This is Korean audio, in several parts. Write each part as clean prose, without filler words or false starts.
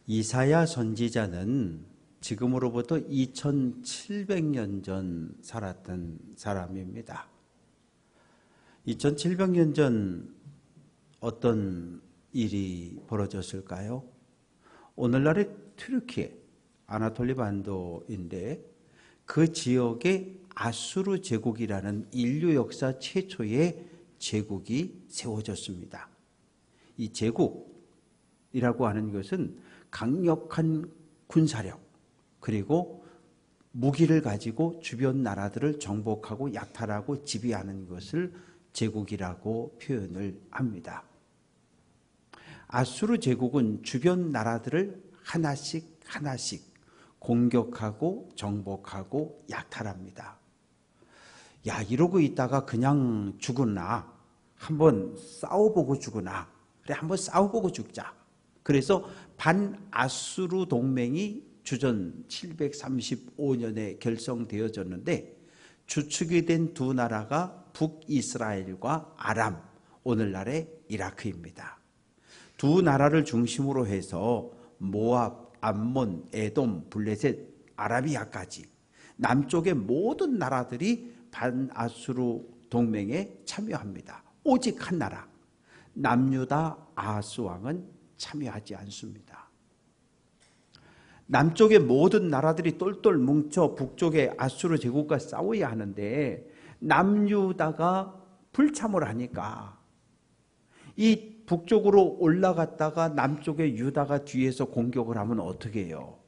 이사야 선지자는 지금으로부터 2700년 전 살았던 사람입니다. 2700년 전 어떤 일이 벌어졌을까요? 오늘날의 튀르키예, 아나톨리 반도인데 그 지역에 아수르 제국이라는 인류 역사 최초의 제국이 세워졌습니다. 이 제국이라고 하는 것은 강력한 군사력 그리고 무기를 가지고 주변 나라들을 정복하고 약탈하고 지배하는 것을 제국이라고 표현을 합니다. 아수르 제국은 주변 나라들을 하나씩 공격하고 정복하고 약탈합니다. 야, 이러고 있다가 그냥 죽으나 한번 싸워보고 죽으나 그래 한번 싸워보고 죽자. 그래서 반아수르 동맹이 주전 735년에 결성되어졌는데 주축이 된 두 나라가 북이스라엘과 아람, 오늘날의 이라크입니다. 두 나라를 중심으로 해서 모압, 암몬, 에돔, 블레셋, 아라비아까지 남쪽의 모든 나라들이 반아수르 동맹에 참여합니다. 오직 한 나라, 남유다 아하스 왕은 참여하지 않습니다. 남쪽의 모든 나라들이 똘똘 뭉쳐 북쪽의 아수르 제국과 싸워야 하는데 남유다가 불참을 하니까 이 북쪽으로 올라갔다가 남쪽의 유다가 뒤에서 공격을 하면 어떻게 해요?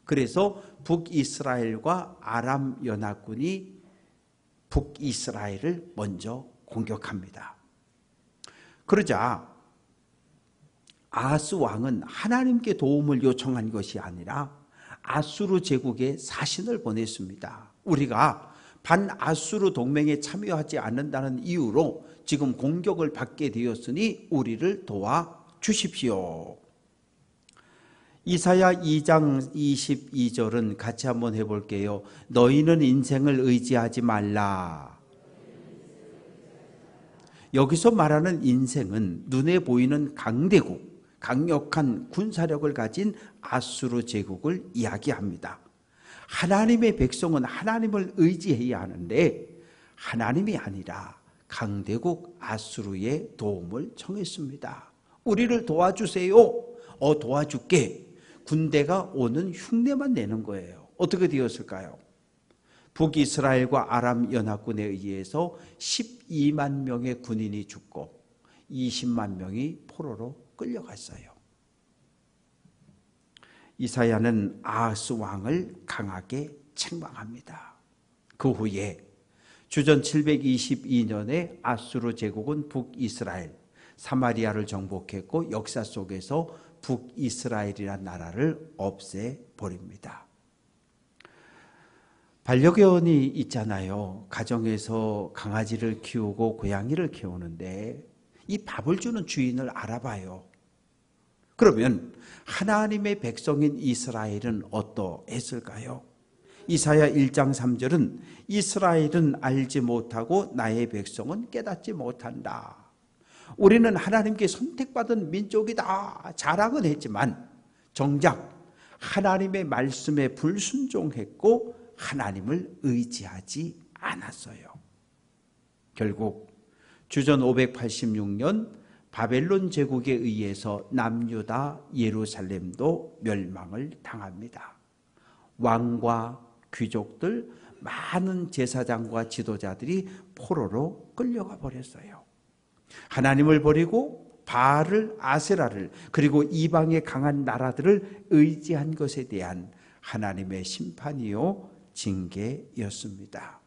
그래서 북이스라엘과 아람 연합군이 북이스라엘을 먼저 공격합니다. 그러자 아하스 왕은 하나님께 도움을 요청한 것이 아니라 아수르 제국에 사신을 보냈습니다. 우리가 반아수르 동맹에 참여하지 않는다는 이유로 지금 공격을 받게 되었으니 우리를 도와주십시오. 이사야 2장 22절은 같이 한번 해볼게요. 너희는 인생을 의지하지 말라. 여기서 말하는 인생은 눈에 보이는 강대국, 강력한 군사력을 가진 아수르 제국을 이야기합니다. 하나님의 백성은 하나님을 의지해야 하는데 하나님이 아니라 강대국 아수르의 도움을 청했습니다. 우리를 도와주세요. 도와줄게. 군대가 오는 흉내만 내는 거예요. 어떻게 되었을까요? 북이스라엘과 아람 연합군에 의해서 12만 명의 군인이 죽고 20만 명이 포로로 끌려갔어요. 이사야는 아하스 왕을 강하게 책망합니다. 그 후에 주전 722년에 아수르 제국은 북이스라엘, 사마리아를 정복했고 역사 속에서 북이스라엘이라는 나라를 없애버립니다. 반려견이 있잖아요. 가정에서 강아지를 키우고 고양이를 키우는데 이 밥을 주는 주인을 알아봐요. 그러면 하나님의 백성인 이스라엘은 어떠했을까요? 이사야 1장 3절은 이스라엘은 알지 못하고 나의 백성은 깨닫지 못한다. 우리는 하나님께 선택받은 민족이다 자랑은 했지만 정작 하나님의 말씀에 불순종했고 하나님을 의지하지 않았어요. 결국 주전 586년 바벨론 제국에 의해서 남유다 예루살렘도 멸망을 당합니다. 왕과 귀족들, 많은 제사장과 지도자들이 포로로 끌려가 버렸어요. 하나님을 버리고 바알을, 아세라를 그리고 이방의 강한 나라들을 의지한 것에 대한 하나님의 심판이요 징계였습니다.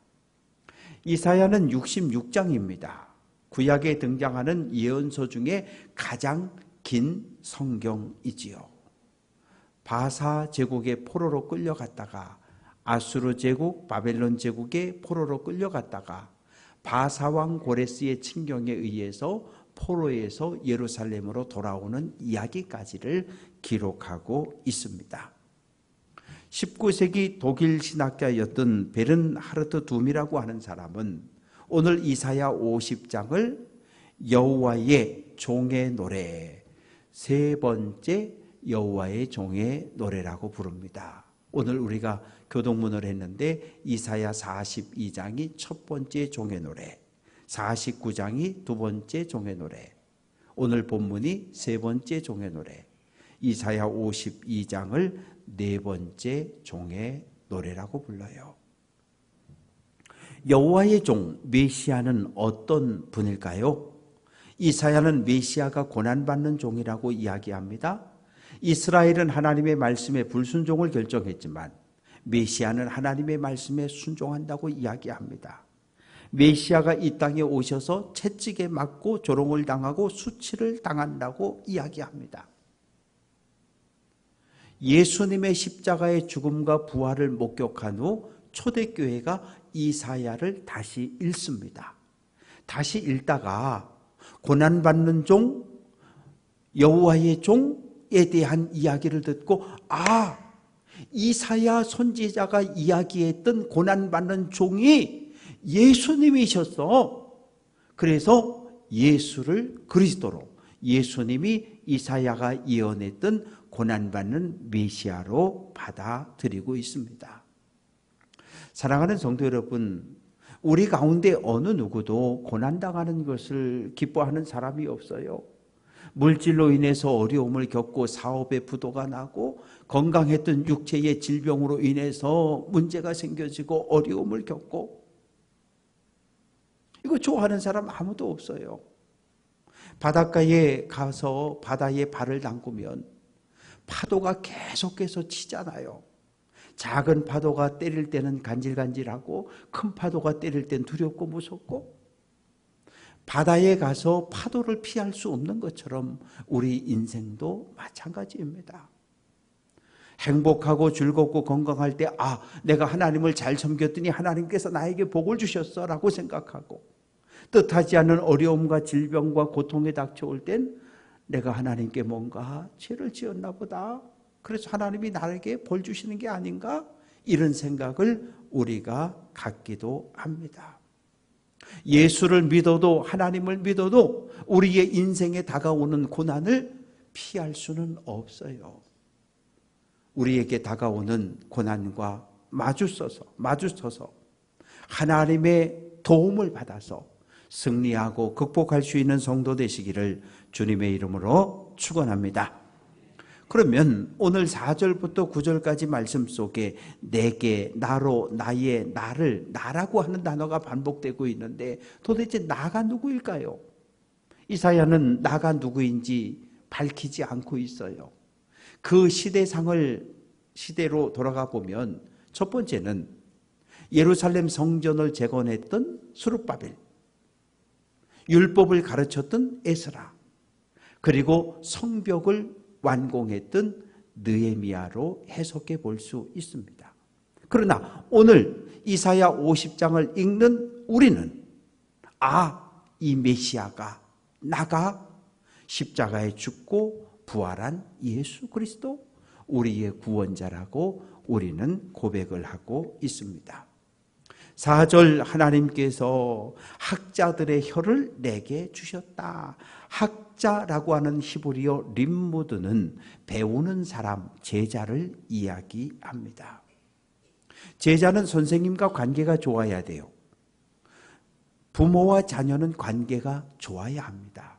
이사야는 66장입니다. 구약에 등장하는 예언서 중에 가장 긴 성경이지요. 바사 제국의 포로로 끌려갔다가 아수르 제국, 바벨론 제국의 포로로 끌려갔다가 바사왕 고레스의 침경에 의해서 포로에서 예루살렘으로 돌아오는 이야기까지를 기록하고 있습니다. 19세기 독일 신학자였던 베른하르트 둠이라고 하는 사람은 오늘 이사야 50장을 여호와의 종의 노래, 세 번째 여호와의 종의 노래라고 부릅니다. 오늘 우리가 교동문을 했는데 이사야 42장이 첫 번째 종의 노래, 49장이 두 번째 종의 노래, 오늘 본문이 세 번째 종의 노래, 이사야 52장을 네 번째 종의 노래라고 불러요. 여호와의 종 메시아는 어떤 분일까요? 이사야는 메시아가 고난받는 종이라고 이야기합니다. 이스라엘은 하나님의 말씀에 불순종을 결정했지만 메시아는 하나님의 말씀에 순종한다고 이야기합니다. 메시아가 이 땅에 오셔서 채찍에 맞고 조롱을 당하고 수치를 당한다고 이야기합니다. 예수님의 십자가의 죽음과 부활을 목격한 후 초대교회가 이사야를 다시 읽습니다. 다시 읽다가 고난받는 종, 여호와의 종에 대한 이야기를 듣고 이사야 선지자가 이야기했던 고난받는 종이 예수님이셨어. 그래서 예수를 그리스도로, 예수님이 이사야가 예언했던 고난받는 메시아로 받아들이고 있습니다. 사랑하는 성도 여러분, 우리 가운데 어느 누구도 고난당하는 것을 기뻐하는 사람이 없어요. 물질로 인해서 어려움을 겪고 사업에 부도가 나고 건강했던 육체의 질병으로 인해서 문제가 생겨지고 어려움을 겪고, 이거 좋아하는 사람 아무도 없어요. 바닷가에 가서 바다에 발을 담그면 파도가 계속해서 치잖아요. 작은 파도가 때릴 때는 간질간질하고 큰 파도가 때릴 땐 두렵고 무섭고, 바다에 가서 파도를 피할 수 없는 것처럼 우리 인생도 마찬가지입니다. 행복하고 즐겁고 건강할 때 내가 하나님을 잘 섬겼더니 하나님께서 나에게 복을 주셨어 라고 생각하고, 뜻하지 않은 어려움과 질병과 고통에 닥쳐올 땐 내가 하나님께 뭔가 죄를 지었나 보다, 그래서 하나님이 나에게 벌 주시는 게 아닌가, 이런 생각을 우리가 갖기도 합니다. 예수를 믿어도 하나님을 믿어도 우리의 인생에 다가오는 고난을 피할 수는 없어요. 우리에게 다가오는 고난과 마주서서 하나님의 도움을 받아서 승리하고 극복할 수 있는 성도 되시기를 주님의 이름으로 축원합니다. 그러면 오늘 4절부터 9절까지 말씀 속에 내게, 나로, 나의, 나를, 나라고 하는 단어가 반복되고 있는데 도대체 나가 누구일까요? 이사야는 나가 누구인지 밝히지 않고 있어요. 그 시대로 돌아가 보면 첫 번째는 예루살렘 성전을 재건했던 스룹바벨, 율법을 가르쳤던 에스라, 그리고 성벽을 완공했던 느헤미야로 해석해 볼 수 있습니다. 그러나 오늘 이사야 50장을 읽는 우리는 이 메시아가, 나가 십자가에 죽고 부활한 예수 그리스도, 우리의 구원자라고 우리는 고백을 하고 있습니다. 4절, 하나님께서 학자들의 혀를 내게 주셨다. 학자라고 하는 히브리어 림무드는 배우는 사람, 제자를 이야기합니다. 제자는 선생님과 관계가 좋아야 돼요. 부모와 자녀는 관계가 좋아야 합니다.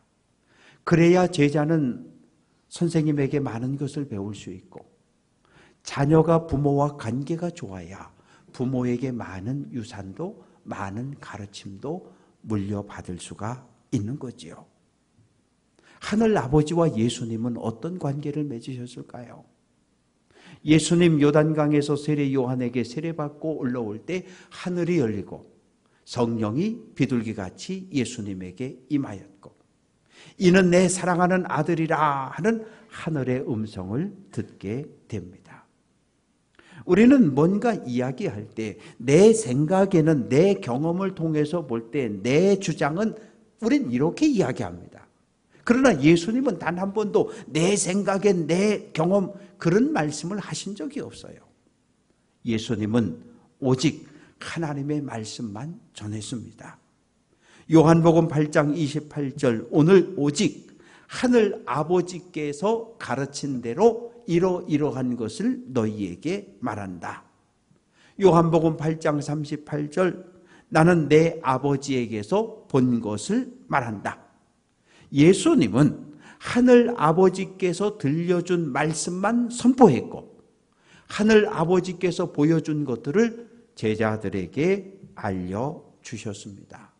그래야 제자는 선생님에게 많은 것을 배울 수 있고, 자녀가 부모와 관계가 좋아야 부모에게 많은 유산도, 많은 가르침도 물려받을 수가 있는 거지요. 하늘 아버지와 예수님은 어떤 관계를 맺으셨을까요? 예수님 요단강에서 세례 요한에게 세례받고 올라올 때 하늘이 열리고 성령이 비둘기같이 예수님에게 임하였고, 이는 내 사랑하는 아들이라 하는 하늘의 음성을 듣게 됩니다. 우리는 뭔가 이야기할 때 내 생각에는, 내 경험을 통해서 볼 때 내 주장은 우린 이렇게 이야기합니다. 그러나 예수님은 단 한 번도 내 생각엔, 내 경험, 그런 말씀을 하신 적이 없어요. 예수님은 오직 하나님의 말씀만 전했습니다. 요한복음 8장 28절, 오늘 오직 하늘 아버지께서 가르친 대로 이러이러한 것을 너희에게 말한다. 요한복음 8장 38절 나는 내 아버지에게서 본 것을 말한다. 예수님은 하늘 아버지께서 들려준 말씀만 선포했고 하늘 아버지께서 보여준 것들을 제자들에게 알려주셨습니다.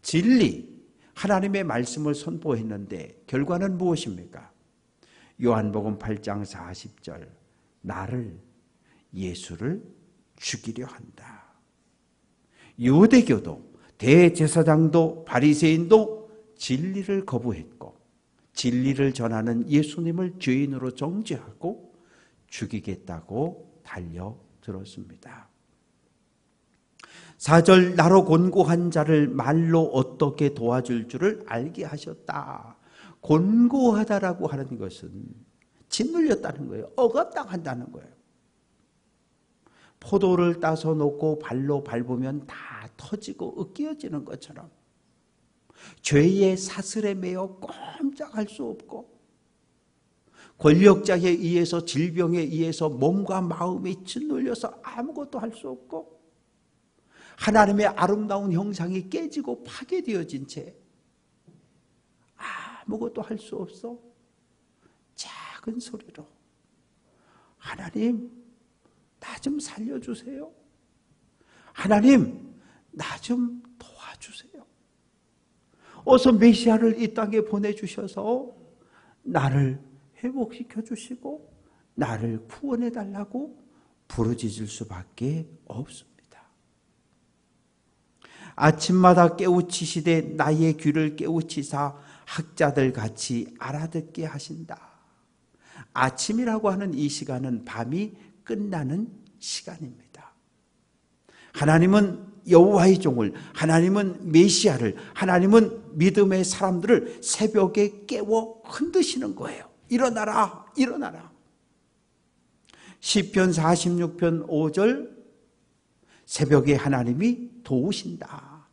진리, 하나님의 말씀을 선포했는데 결과는 무엇입니까? 요한복음 8장 40절 나를, 예수를 죽이려 한다. 유대교도 대제사장도 바리새인도 진리를 거부했고 진리를 전하는 예수님을 죄인으로 정죄하고 죽이겠다고 달려들었습니다. 4절 나로 곤고한 자를 말로 어떻게 도와줄 줄을 알게 하셨다. 곤고하다라고 하는 것은 짓눌렸다는 거예요. 억압당한다는 거예요. 포도를 따서 놓고 발로 밟으면 다 터지고 으깨어지는 것처럼 죄의 사슬에 매여 꼼짝할 수 없고 권력자에 의해서 질병에 의해서 몸과 마음이 짓눌려서 아무것도 할 수 없고 하나님의 아름다운 형상이 깨지고 파괴되어진 채 아무것도 할 수 없어 작은 소리로 하나님 나 좀 살려주세요. 하나님 나 좀 도와주세요. 어서 메시아를 이 땅에 보내주셔서 나를 회복시켜 주시고 나를 구원해 달라고 부르짖을 수밖에 없습니다. 아침마다 깨우치시되 나의 귀를 깨우치사 학자들 같이 알아듣게 하신다. 아침이라고 하는 이 시간은 밤이 끝나는 시간입니다. 하나님은 여호와의 종을, 하나님은 메시아를, 하나님은 믿음의 사람들을 새벽에 깨워 흔드시는 거예요. 일어나라, 일어나라. 시편 46편 5절 새벽에 하나님이 도우신다.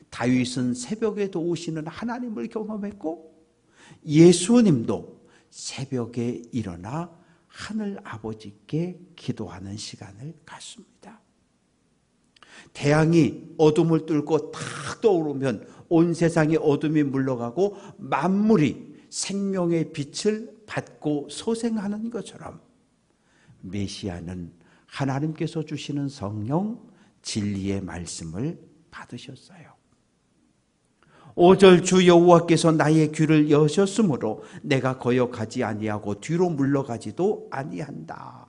다윗은 새벽에 도우시는 하나님을 경험했고 예수님도 새벽에 일어나 하늘 아버지께 기도하는 시간을 갖습니다. 태양이 어둠을 뚫고 탁 떠오르면 온 세상의 어둠이 물러가고 만물이 생명의 빛을 받고 소생하는 것처럼 메시아는 하나님께서 주시는 성령 진리의 말씀을 받으셨어요. 5절 주 여호와께서 나의 귀를 여셨으므로 내가 거역하지 아니하고 뒤로 물러가지도 아니한다.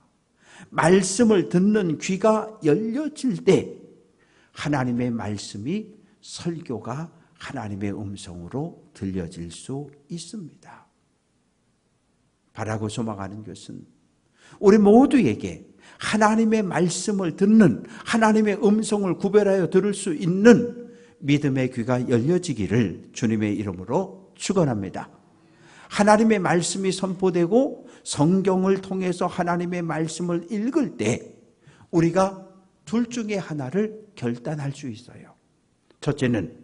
말씀을 듣는 귀가 열려질 때 하나님의 말씀이 설교가 하나님의 음성으로 들려질 수 있습니다. 바라고 소망하는 것은 우리 모두에게 하나님의 말씀을 듣는 하나님의 음성을 구별하여 들을 수 있는 믿음의 귀가 열려지기를 주님의 이름으로 축원합니다. 하나님의 말씀이 선포되고 성경을 통해서 하나님의 말씀을 읽을 때 우리가 둘 중에 하나를 결단할 수 있어요. 첫째는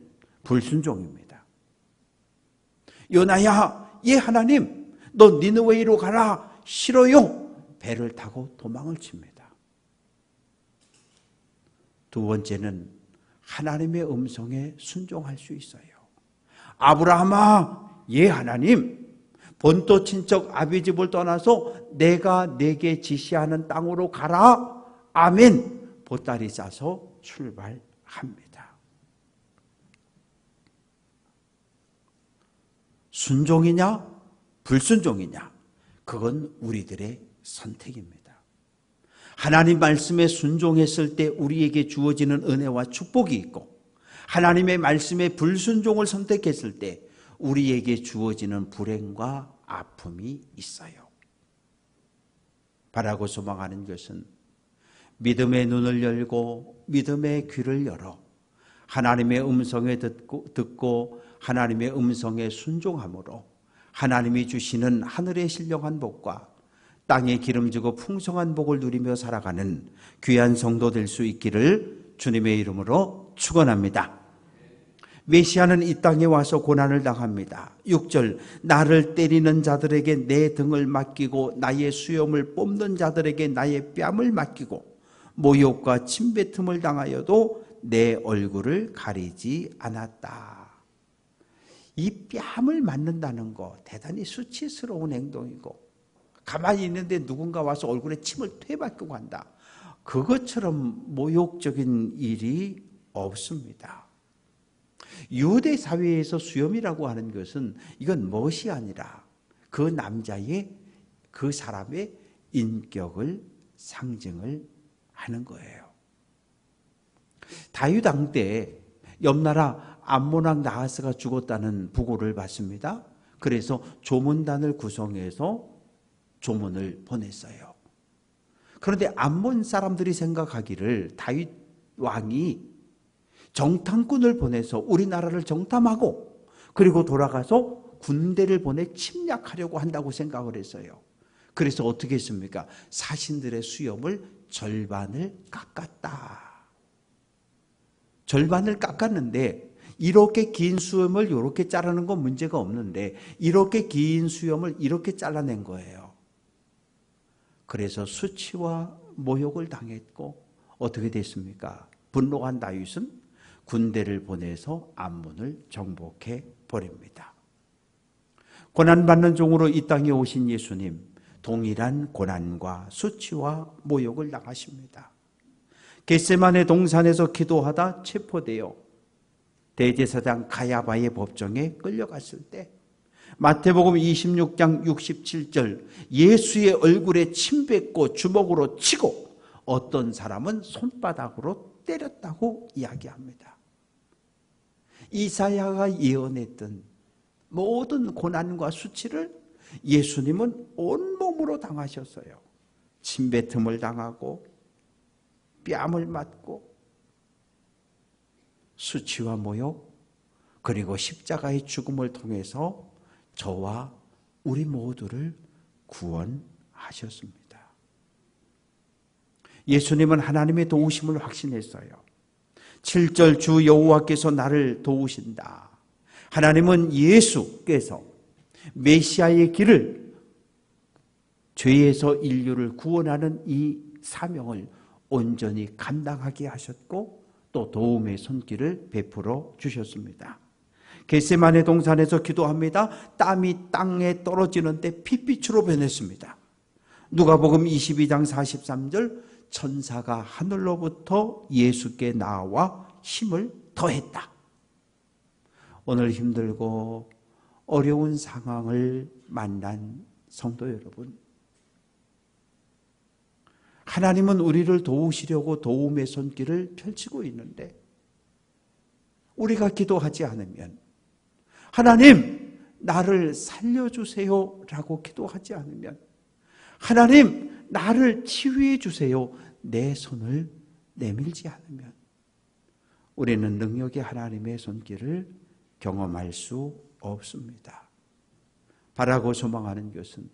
불순종입니다. 요나야, 예 하나님, 너 니느웨이로 가라. 싫어요. 배를 타고 도망을 칩니다. 두 번째는 하나님의 음성에 순종할 수 있어요. 아브라함아, 예 하나님, 본토 친척 아비 집을 떠나서 내가 내게 지시하는 땅으로 가라. 아멘. 보따리 싸서 출발합니다. 순종이냐 불순종이냐, 그건 우리들의 선택입니다. 하나님 말씀에 순종했을 때 우리에게 주어지는 은혜와 축복이 있고 하나님의 말씀에 불순종을 선택했을 때 우리에게 주어지는 불행과 아픔이 있어요. 바라고 소망하는 것은 믿음의 눈을 열고 믿음의 귀를 열어 하나님의 음성에 듣고 하나님의 음성에 순종함으로 하나님이 주시는 하늘의 신령한 복과 땅에 기름지고 풍성한 복을 누리며 살아가는 귀한 성도 될 수 있기를 주님의 이름으로 축원합니다. 메시아는 이 땅에 와서 고난을 당합니다. 6절, 나를 때리는 자들에게 내 등을 맡기고 나의 수염을 뽑는 자들에게 나의 뺨을 맡기고 모욕과 침뱉음을 당하여도 내 얼굴을 가리지 않았다. 이 뺨을 맞는다는 거 대단히 수치스러운 행동이고, 가만히 있는데 누군가 와서 얼굴에 침을 되박히고 한다. 그것처럼 모욕적인 일이 없습니다. 유대 사회에서 수염이라고 하는 것은 이건 멋이 아니라 그 남자의, 그 사람의 인격을 상징을 하는 거예요. 다윗 왕 때 옆나라 암몬 왕 나하스가 죽었다는 부고를 받습니다. 그래서 조문단을 구성해서 조문을 보냈어요. 그런데 암몬 사람들이 생각하기를 다윗 왕이 정탐꾼을 보내서 우리나라를 정탐하고 그리고 돌아가서 군대를 보내 침략하려고 한다고 생각을 했어요. 그래서 어떻게 했습니까? 사신들의 수염을 절반을 깎았다. 절반을 깎았는데 이렇게 긴 수염을 이렇게 자르는 건 문제가 없는데 이렇게 긴 수염을 이렇게 잘라낸 거예요. 그래서 수치와 모욕을 당했고 어떻게 됐습니까? 분노한 다윗은 군대를 보내서 암몬을 정복해 버립니다. 고난받는 종으로 이 땅에 오신 예수님, 동일한 고난과 수치와 모욕을 당하십니다. 겟세마네 동산에서 기도하다 체포되어 대제사장 가야바의 법정에 끌려갔을 때 마태복음 26장 67절, 예수의 얼굴에 침 뱉고 주먹으로 치고 어떤 사람은 손바닥으로 때렸다고 이야기합니다. 이사야가 예언했던 모든 고난과 수치를 예수님은 온몸으로 당하셨어요. 침뱉음을 당하고 뺨을 맞고 수치와 모욕, 그리고 십자가의 죽음을 통해서 저와 우리 모두를 구원하셨습니다. 예수님은 하나님의 도우심을 확신했어요. 7절, 주 여호와께서 나를 도우신다. 하나님은 예수께서 메시아의 길을, 죄에서 인류를 구원하는 이 사명을 온전히 감당하게 하셨고 또 도움의 손길을 베풀어 주셨습니다. 겟세마네 동산에서 기도합니다. 땀이 땅에 떨어지는데 핏빛으로 변했습니다. 누가복음 22장 43절, 천사가 하늘로부터 예수께 나와 힘을 더했다. 오늘 힘들고 어려운 상황을 만난 성도 여러분, 하나님은 우리를 도우시려고 도움의 손길을 펼치고 있는데 우리가 기도하지 않으면, 하나님 나를 살려주세요 라고 기도하지 않으면, 하나님 나를 치유해 주세요 내 손을 내밀지 않으면 우리는 능력의 하나님의 손길을 경험할 수 없습니다. 바라고 소망하는 것은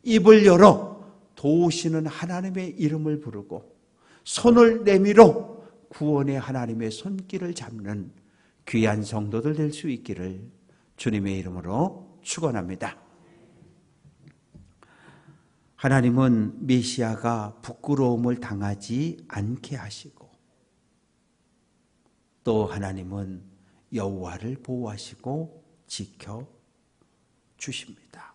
입을 열어 도우시는 하나님의 이름을 부르고 손을 내밀어 구원의 하나님의 손길을 잡는 귀한 성도들 될 수 있기를 주님의 이름으로 축원합니다. 하나님은 메시아가 부끄러움을 당하지 않게 하시고 또 하나님은 여호와를 보호하시고 지켜주십니다.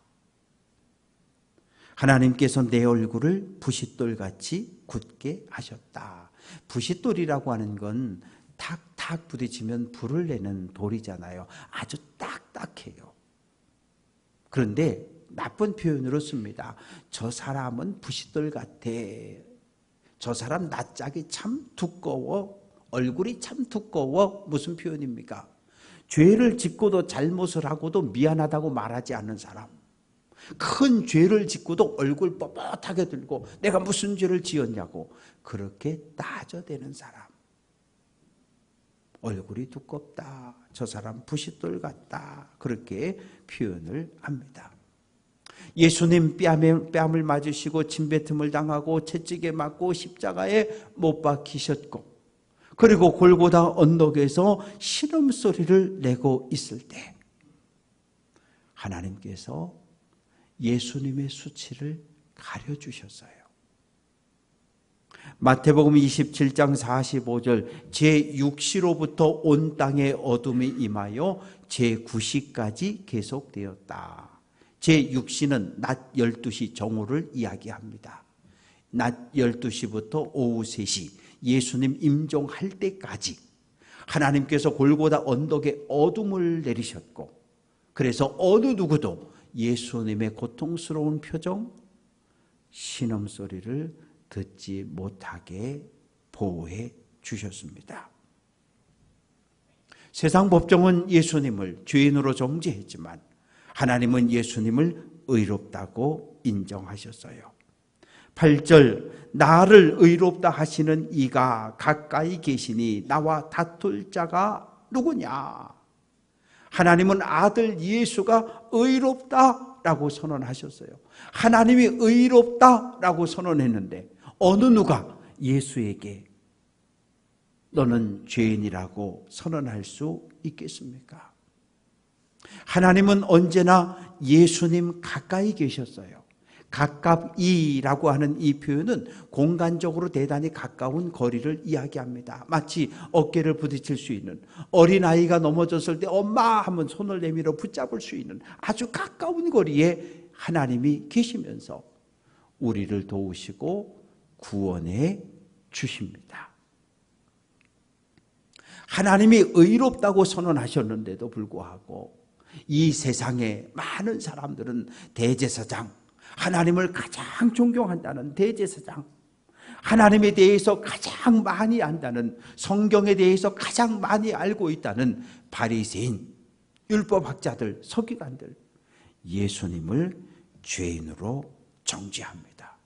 하나님께서 내 얼굴을 부싯돌같이 굳게 하셨다. 부싯돌이라고 하는 건 탁탁 부딪히면 불을 내는 돌이잖아요. 아주 딱딱해요. 그런데 나쁜 표현으로 씁니다. 저 사람은 부싯돌 같아. 저 사람 낯짝이 참 두꺼워. 얼굴이 참 두꺼워. 무슨 표현입니까? 죄를 짓고도 잘못을 하고도 미안하다고 말하지 않는 사람. 큰 죄를 짓고도 얼굴 뻣뻣하게 들고 내가 무슨 죄를 지었냐고 그렇게 따져대는 사람. 얼굴이 두껍다. 저 사람 부싯돌 같다. 그렇게 표현을 합니다. 예수님 뺨을 맞으시고 침뱉음을 당하고 채찍에 맞고 십자가에 못 박히셨고 그리고 골고다 언덕에서 신음소리를 내고 있을 때 하나님께서 예수님의 수치를 가려주셨어요. 마태복음 27장 45절 제6시로부터 온 땅에 어둠이 임하여 제9시까지 계속되었다. 제6시는 낮 12시 정오를 이야기합니다. 낮 12시부터 오후 3시 예수님 임종할 때까지 하나님께서 골고다 언덕에 어둠을 내리셨고, 그래서 어느 누구도 예수님의 고통스러운 표정, 신음소리를 듣지 못하게 보호해 주셨습니다. 세상 법정은 예수님을 죄인으로 정죄했지만 하나님은 예수님을 의롭다고 인정하셨어요. 8절 나를 의롭다 하시는 이가 가까이 계시니 나와 다툴 자가 누구냐? 하나님은 아들 예수가 의롭다라고 선언하셨어요. 하나님이 의롭다라고 선언했는데 어느 누가 예수에게 너는 죄인이라고 선언할 수 있겠습니까? 하나님은 언제나 예수님 가까이 계셨어요. 가깝이라고 하는 이 표현은 공간적으로 대단히 가까운 거리를 이야기합니다. 마치 어깨를 부딪힐 수 있는, 어린아이가 넘어졌을 때 엄마 하면 손을 내밀어 붙잡을 수 있는 아주 가까운 거리에 하나님이 계시면서 우리를 도우시고 구원해 주십니다. 하나님이 의롭다고 선언하셨는데도 불구하고 이 세상에 많은 사람들은 대제사장, 하나님을 가장 존경한다는 대제사장, 하나님에 대해서 가장 많이 안다는, 성경에 대해서 가장 많이 알고 있다는 바리새인, 율법학자들, 서기관들, 예수님을 죄인으로 정죄합니다.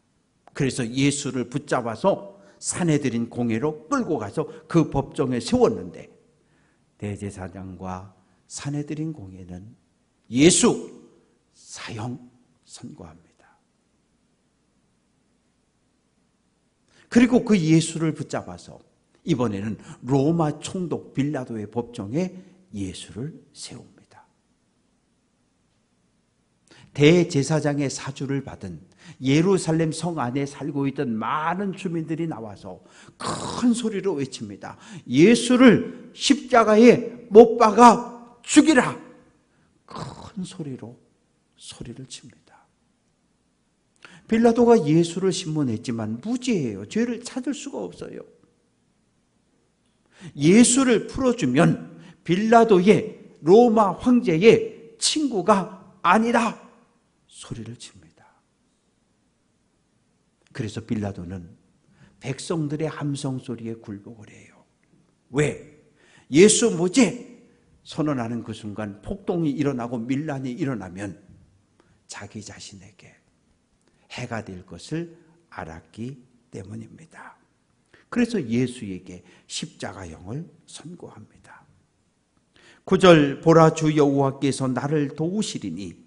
그래서 예수를 붙잡아서 사내들인 공회로 끌고 가서 그 법정에 세웠는데 대제사장과 사내들인 공회는 예수 사형 선고합니다. 그리고 그 예수를 붙잡아서 이번에는 로마 총독 빌라도의 법정에 예수를 세웁니다. 대제사장의 사주를 받은 예루살렘 성 안에 살고 있던 많은 주민들이 나와서 큰 소리로 외칩니다. 예수를 십자가에 못 박아 죽이라! 큰 소리로 소리를 칩니다. 빌라도가 예수를 신문했지만 무죄예요. 죄를 찾을 수가 없어요. 예수를 풀어주면 빌라도의 로마 황제의 친구가 아니라 소리를 칩니다. 그래서 빌라도는 백성들의 함성 소리에 굴복을 해요. 왜? 예수 무죄 선언하는 그 순간 폭동이 일어나고 밀란이 일어나면 자기 자신에게 해가 될 것을 알았기 때문입니다. 그래서 예수에게 십자가형을 선고합니다. 9절 보라 주 여호와께서 나를 도우시리니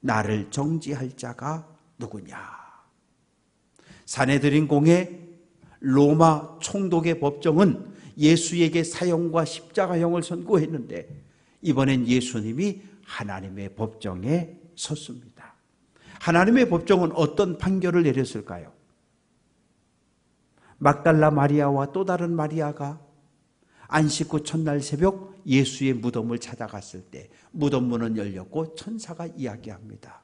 나를 정죄할 자가 누구냐? 사내들인 공회 로마 총독의 법정은 예수에게 사형과 십자가형을 선고했는데 이번엔 예수님이 하나님의 법정에 섰습니다. 하나님의 법정은 어떤 판결을 내렸을까요? 막달라 마리아와 또 다른 마리아가 안식 후 첫날 새벽 예수의 무덤을 찾아갔을 때 무덤 문은 열렸고 천사가 이야기합니다.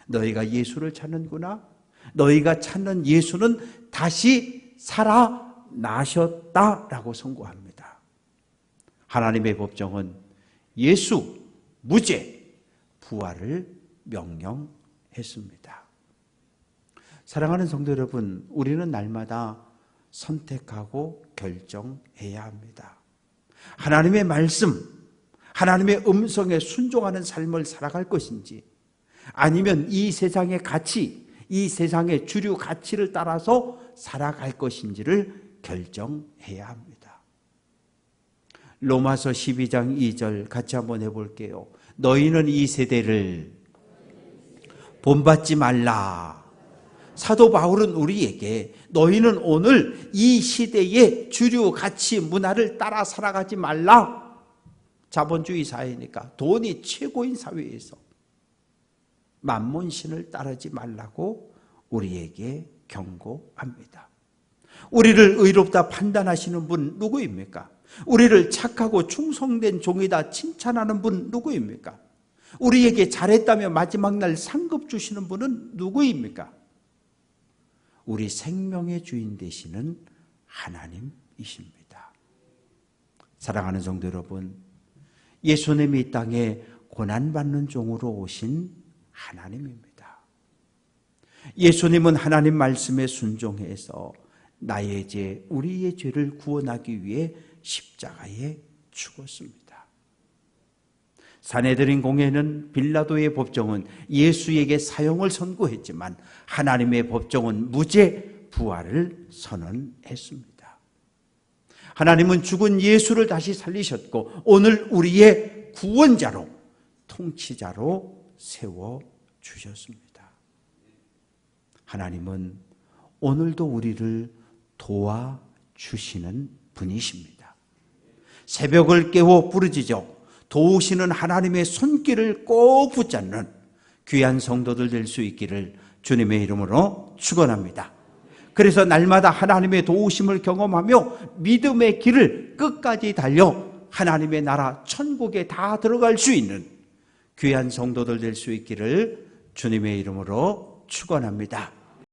너희가 예수를 찾는구나. 너희가 찾는 예수는 다시 살아나셨다라고 선고합니다. 하나님의 법정은 예수 무죄 부활을 명령했습니다. 사랑하는 성도 여러분, 우리는 날마다 선택하고 결정해야 합니다. 하나님의 말씀, 하나님의 음성에 순종하는 삶을 살아갈 것인지, 아니면 이 세상의 가치, 이 세상의 주류 가치를 따라서 살아갈 것인지를 결정해야 합니다. 로마서 12장 2절 같이 한번 해볼게요. 너희는 이 세대를 본받지 말라. 사도 바울은 우리에게 너희는 오늘 이 시대의 주류 가치 문화를 따라 살아가지 말라. 자본주의 사회니까 돈이 최고인 사회에서 만몬신을 따르지 말라고 우리에게 경고합니다. 우리를 의롭다 판단하시는 분 누구입니까? 우리를 착하고 충성된 종이다 칭찬하는 분 누구입니까? 우리에게 잘했다며 마지막 날 상급 주시는 분은 누구입니까? 우리 생명의 주인 되시는 하나님이십니다. 사랑하는 성도 여러분, 예수님이 이 땅에 고난받는 종으로 오신 하나님입니다. 예수님은 하나님 말씀에 순종해서 나의 죄, 우리의 죄를 구원하기 위해 십자가에 죽었습니다. 산헤드린 공회는 빌라도의 법정은 예수에게 사형을 선고했지만 하나님의 법정은 무죄 부활을 선언했습니다. 하나님은 죽은 예수를 다시 살리셨고 오늘 우리의 구원자로 통치자로 세워주셨습니다. 하나님은 오늘도 우리를 도와주시는 분이십니다. 새벽을 깨워 부르짖어 도우시는 하나님의 손길을 꼭 붙잡는 귀한 성도들 될 수 있기를 주님의 이름으로 축원합니다. 그래서 날마다 하나님의 도우심을 경험하며 믿음의 길을 끝까지 달려 하나님의 나라 천국에 다 들어갈 수 있는 귀한 성도들 될 수 있기를 주님의 이름으로 축원합니다.